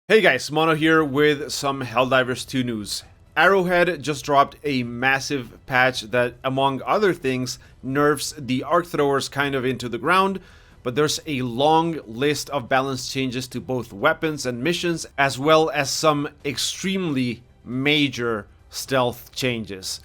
Hey guys, Mono here with some Helldivers 2 news. Arrowhead just dropped a massive patch that, among other things, nerfs the ArcThrowers kind of into the ground, but there's a long list of balance changes to both weapons and missions, as well as some extremely major stealth changes.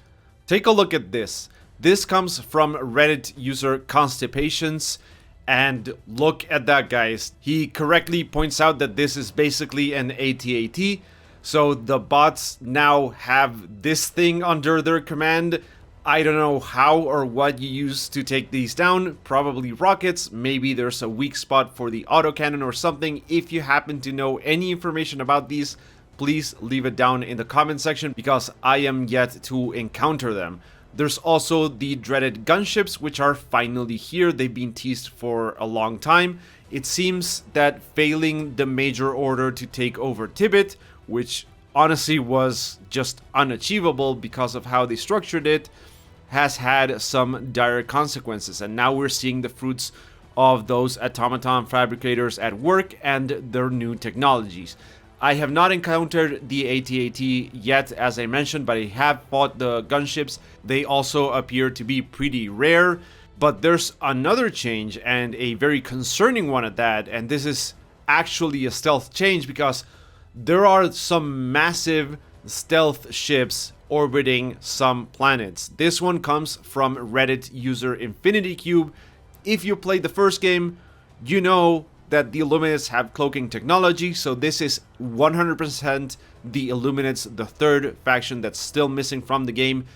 Take a look at this. This comes from Reddit user Constipations. And look at that, guys. He correctly points out that this is basically an AT-AT. So the bots now have this thing under their command. I don't know how or what you use to take these down. Probably rockets. Maybe there's a weak spot for the autocannon or something. If you happen to know any information about these, please leave it down in the comment section because I am yet to encounter them. There's also the dreaded gunships, which are finally here. They've been teased for a long time. It seems that failing the major order to take over Tibet, which honestly was just unachievable because of how they structured it, has had some dire consequences. And now we're seeing the fruits of those automaton fabricators at work and their new technologies. I have not encountered the AT-AT yet, as I mentioned, but I have fought the gunships. They also appear to be pretty rare. But there's another change, and a very concerning one at that, and this is actually a stealth change because there are some massive stealth ships orbiting some planets. This one comes from Reddit user InfinityCube. If you played the first game, you know that the Illuminates have cloaking technology, so this is 100% the Illuminates, the third faction that's still missing from the game.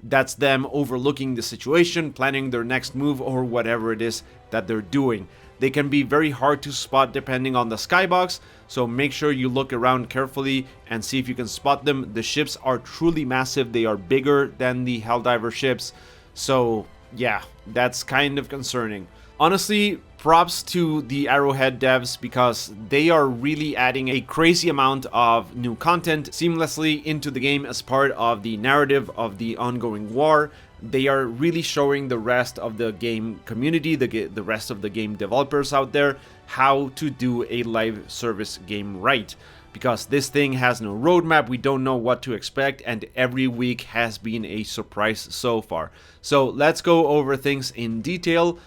That's them overlooking the situation, planning their next move or whatever it is that they're doing. They can be very hard to spot depending on the skybox, so make sure you look around carefully and see if you can spot them. The ships are truly massive. They are bigger than the Helldiver ships, so yeah, that's kind of concerning. Honestly, props to the Arrowhead devs because they are really adding a crazy amount of new content seamlessly into the game as part of the narrative of the ongoing war. They are really showing the rest of the game community, the rest of the game developers out there, how to do a live service game right. Because this thing has no roadmap, we don't know what to expect, and every week has been a surprise so far. So let's go over things in detail.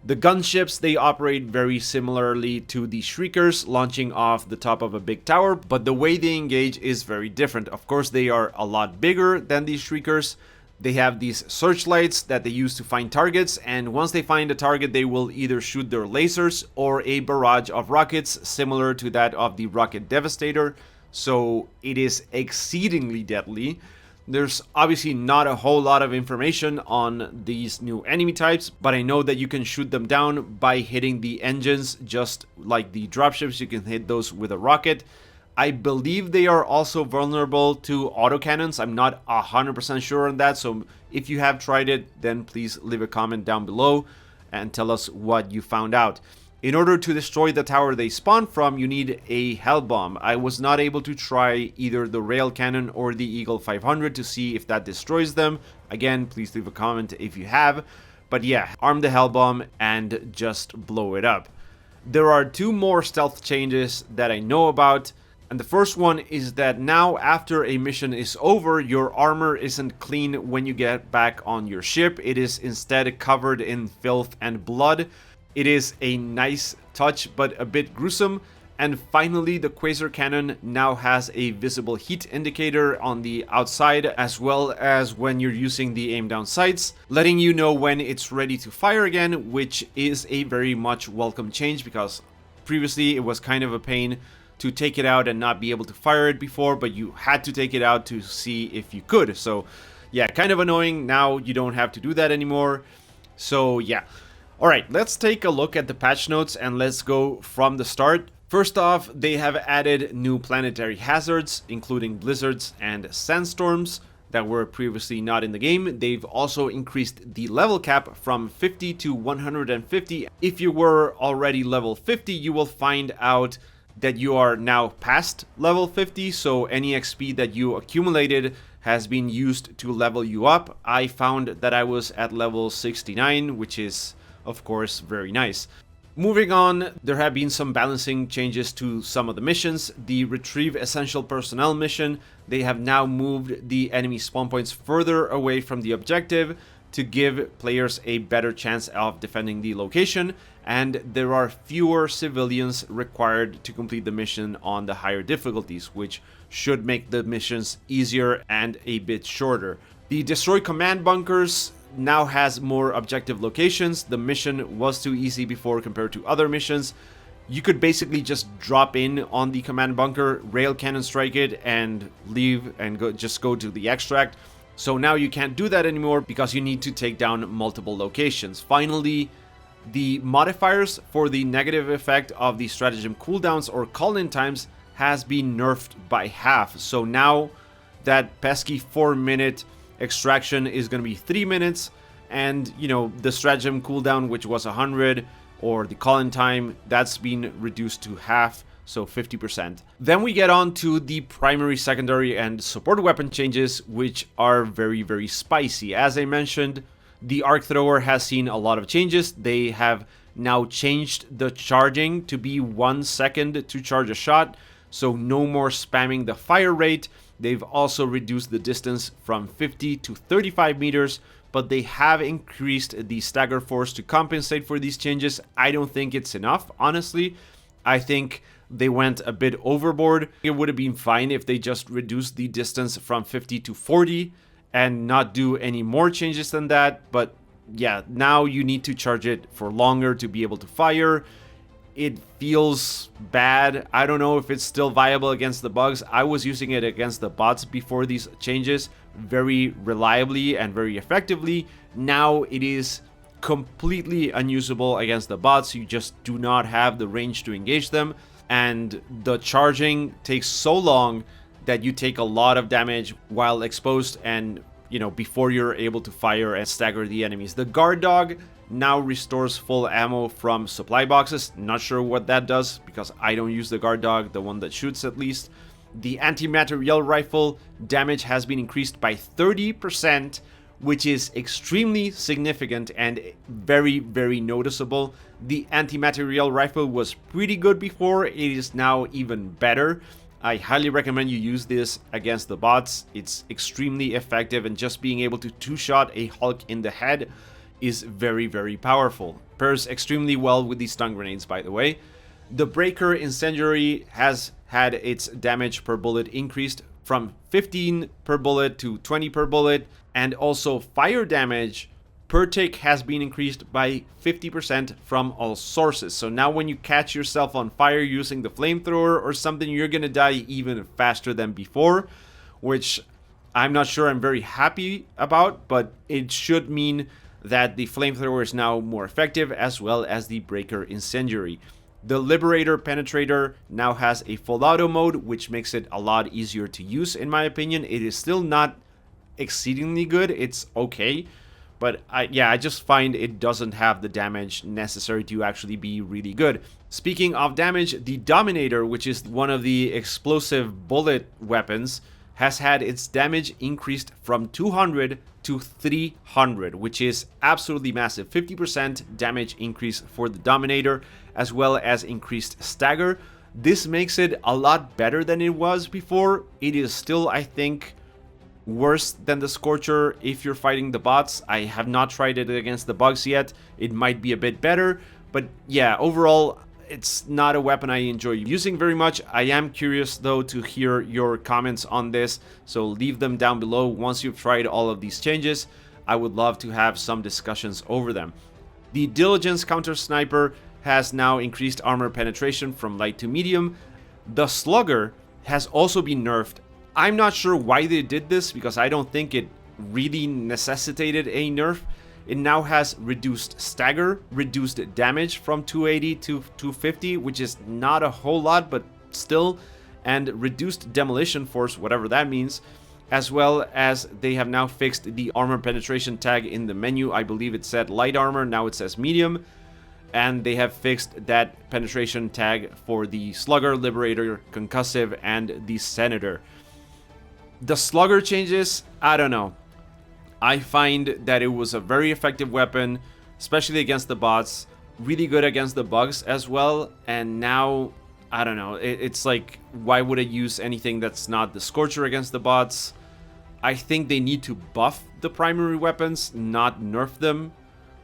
The gunships, they operate very similarly to the Shriekers, launching off the top of a big tower, but the way they engage is very different. Of course, they are a lot bigger than the Shriekers. They have these searchlights that they use to find targets, and once they find a target, they will either shoot their lasers or a barrage of rockets, similar to that of the Rocket Devastator, so it is exceedingly deadly. There's obviously not a whole lot of information on these new enemy types, but I know that you can shoot them down by hitting the engines, just like the dropships. You can hit those with a rocket. I believe they are also vulnerable to autocannons. I'm not 100% sure on that, so if you have tried it, then please leave a comment down below and tell us what you found out. In order to destroy the tower they spawn from, you need a Hell Bomb. I was not able to try either the Rail Cannon or the Eagle 500 to see if that destroys them. Again, please leave a comment if you have. But yeah, arm the Hell Bomb and just blow it up. There are two more stealth changes that I know about. And the first one is that now after a mission is over, your armor isn't clean when you get back on your ship. It is instead covered in filth and blood. It is a nice touch, but a bit gruesome. And finally, the Quasar Cannon now has a visible heat indicator on the outside, as well as when you're using the aim down sights, letting you know when it's ready to fire again, which is a very much welcome change because previously it was kind of a pain to take it out and not be able to fire it before, but you had to take it out to see if you could. So yeah, kind of annoying. Now you don't have to do that anymore. So yeah. Alright, let's take a look at the patch notes and let's go from the start. First off, they have added new planetary hazards, including blizzards and sandstorms that were previously not in the game. They've also increased the level cap from 50 to 150. If you were already level 50, you will find out that you are now past level 50, so any XP that you accumulated has been used to level you up. I found that I was at level 69, which is of course very nice. Moving on, there have been some balancing changes to some of the missions. The Retrieve Essential Personnel mission, they have now moved the enemy spawn points further away from the objective to give players a better chance of defending the location, and there are fewer civilians required to complete the mission on the higher difficulties, which should make the missions easier and a bit shorter. The Destroy Command Bunkers now has more objective locations. The mission was too easy before compared to other missions. You could basically just drop in on the command bunker, rail cannon strike it, and leave and just go to the extract. So now you can't do that anymore because you need to take down multiple locations. Finally, the modifiers for the negative effect of the stratagem cooldowns or call-in times has been nerfed by half. So now that pesky 4-minute extraction is going to be 3 minutes, and you know, the stratagem cooldown, which was 100, or the call-in time, that's been reduced to half, so 50%. Then we get on to the primary, secondary, and support weapon changes, which are very, very spicy. As I mentioned, the ArcThrower has seen a lot of changes. They have now changed the charging to be 1 second to charge a shot, so no more spamming the fire rate. They've also reduced the distance from 50 to 35 meters, but they have increased the stagger force to compensate for these changes. I don't think it's enough, honestly. I think they went a bit overboard. It would have been fine if they just reduced the distance from 50 to 40 and not do any more changes than that. But yeah, now you need to charge it for longer to be able to fire. It feels bad. I don't know if it's still viable against the bugs. I was using it against the bots before these changes very reliably and very effectively. Now it is completely unusable against the bots. You just do not have the range to engage them, and the charging takes so long that you take a lot of damage while exposed and, you know, before you're able to fire and stagger the enemies. The guard dog now restores full ammo from supply boxes. Not sure what that does because I don't use the guard dog, the one that shoots at least. The anti-materiel rifle damage has been increased by 30%, which is extremely significant and very, very noticeable. The anti-materiel rifle was pretty good before. It is now even better. I highly recommend you use this against the bots. It's extremely effective, and just being able to two-shot a Hulk in the head is very, very powerful. Pairs extremely well with these stun grenades, by the way. The Breaker Incendiary has had its damage per bullet increased from 15 per bullet to 20 per bullet, and also fire damage per tick has been increased by 50% from all sources. So now when you catch yourself on fire using the flamethrower or something, you're gonna die even faster than before, which I'm not sure I'm very happy about, but it should mean that the flamethrower is now more effective, as well as the Breaker Incendiary. The Liberator Penetrator now has a full auto mode, which makes it a lot easier to use, in my opinion. It is still not exceedingly good, it's okay, but I just find it doesn't have the damage necessary to actually be really good. Speaking of damage, the Dominator, which is one of the explosive bullet weapons, has had its damage increased from 200 to 300, which is absolutely massive. 50% damage increase for the Dominator, as well as increased stagger. This makes it a lot better than it was before. It is still, I think, worse than the Scorcher if you're fighting the bots. I have not tried it against the bugs yet. It might be a bit better, but yeah, overall, it's not a weapon I enjoy using very much. I am curious though to hear your comments on this, so leave them down below once you've tried all of these changes. I would love to have some discussions over them. The Diligence Counter Sniper has now increased armor penetration from light to medium. The Slugger has also been nerfed. I'm not sure why they did this because I don't think it really necessitated a nerf. It now has reduced stagger, reduced damage from 280 to 250, which is not a whole lot, but still, and reduced demolition force, whatever that means, as well as they have now fixed the armor penetration tag in the menu. I believe it said light armor, now it says medium, and they have fixed that penetration tag for the Slugger, Liberator, Concussive, and the Senator. The Slugger changes, I don't know. I find that it was a very effective weapon, especially against the bots. really good against the bugs as well, and now I don't know, it's like, why would I use anything that's not the Scorcher against the bots? I think they need to buff the primary weapons, not nerf them.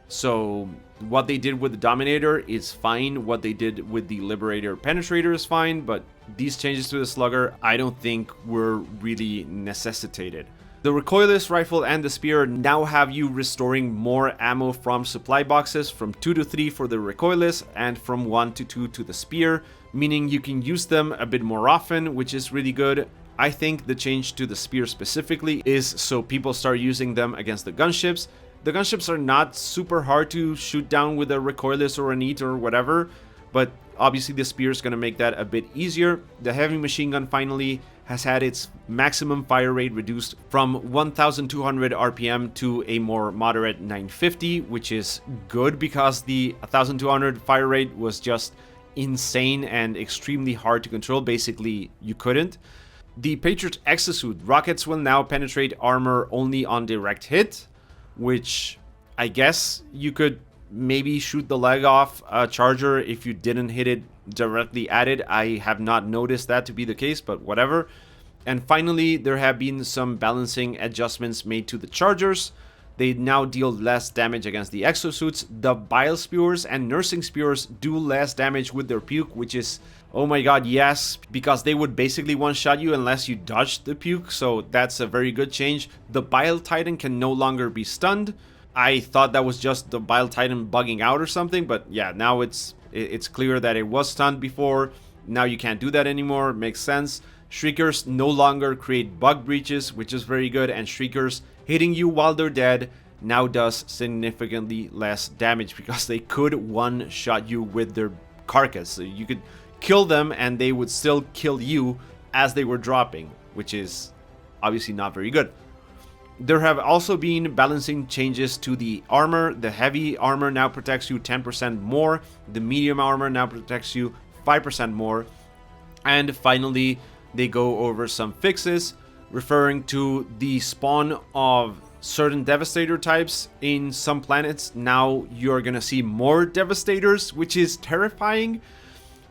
So what they did with the Dominator is fine, what they did with the Liberator Penetrator is fine, but these changes to the Slugger I don't think were really necessitated. The recoilless rifle and the spear now have you restoring more ammo from supply boxes, from 2 to 3 for the recoilless and from 1 to 2 to the spear, meaning you can use them a bit more often, which is really good. I think the change to the spear specifically is so people start using them against the gunships. The gunships are not super hard to shoot down with a recoilless or a neat or whatever, but obviously the spear is going to make that a bit easier. The heavy machine gun finally has had its maximum fire rate reduced from 1200 RPM to a more moderate 950, which is good because the 1200 fire rate was just insane and extremely hard to control. Basically, you couldn't. The Patriot exosuit rockets will now penetrate armor only on direct hit, which I guess you could maybe shoot the leg off a charger if you didn't hit it directly at it. I have not noticed that to be the case, but whatever. And finally, there have been some balancing adjustments made to the chargers. They now deal less damage against the exosuits. The bile spewers and nursing spewers do less damage with their puke, which is, oh my god, yes, because they would basically one-shot you unless you dodged the puke, so that's a very good change. The bile titan can no longer be stunned. I thought that was just the Bile Titan bugging out or something, but yeah, now it's clear that it was stunned before. Now you can't do that anymore. Makes sense. Shriekers no longer create bug breaches, which is very good, and Shriekers hitting you while they're dead now does significantly less damage because they could one-shot you with their carcass. So you could kill them and they would still kill you as they were dropping, which is obviously not very good. There have also been balancing changes to the armor. The heavy armor now protects you 10% more. The medium armor now protects you 5% more. And finally, they go over some fixes referring to the spawn of certain Devastator types in some planets. Now you're gonna see more Devastators, which is terrifying.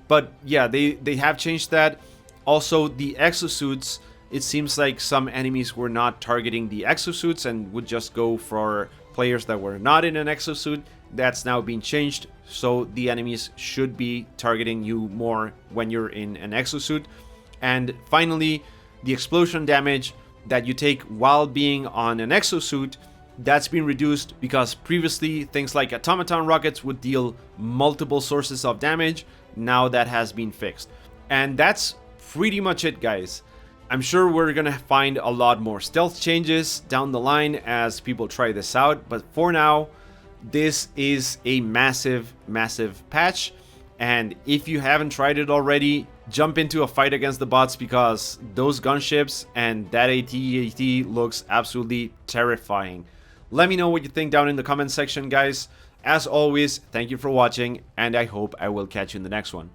But yeah, they have changed that. Also, the exosuits, it seems like some enemies were not targeting the exosuits and would just go for players that were not in an exosuit. That's now being changed, so the enemies should be targeting you more when you're in an exosuit. And finally, the explosion damage that you take while being on an exosuit, that's been reduced because previously things like automaton rockets would deal multiple sources of damage. Now that has been fixed. And that's pretty much it, guys. I'm sure we're gonna find a lot more stealth changes down the line as people try this out, but for now, this is a massive, massive patch. And if you haven't tried it already, jump into a fight against the bots because those gunships and that AT looks absolutely terrifying. Let me know what you think down in the comment section, guys. As always, thank you for watching, and I hope I will catch you in the next one.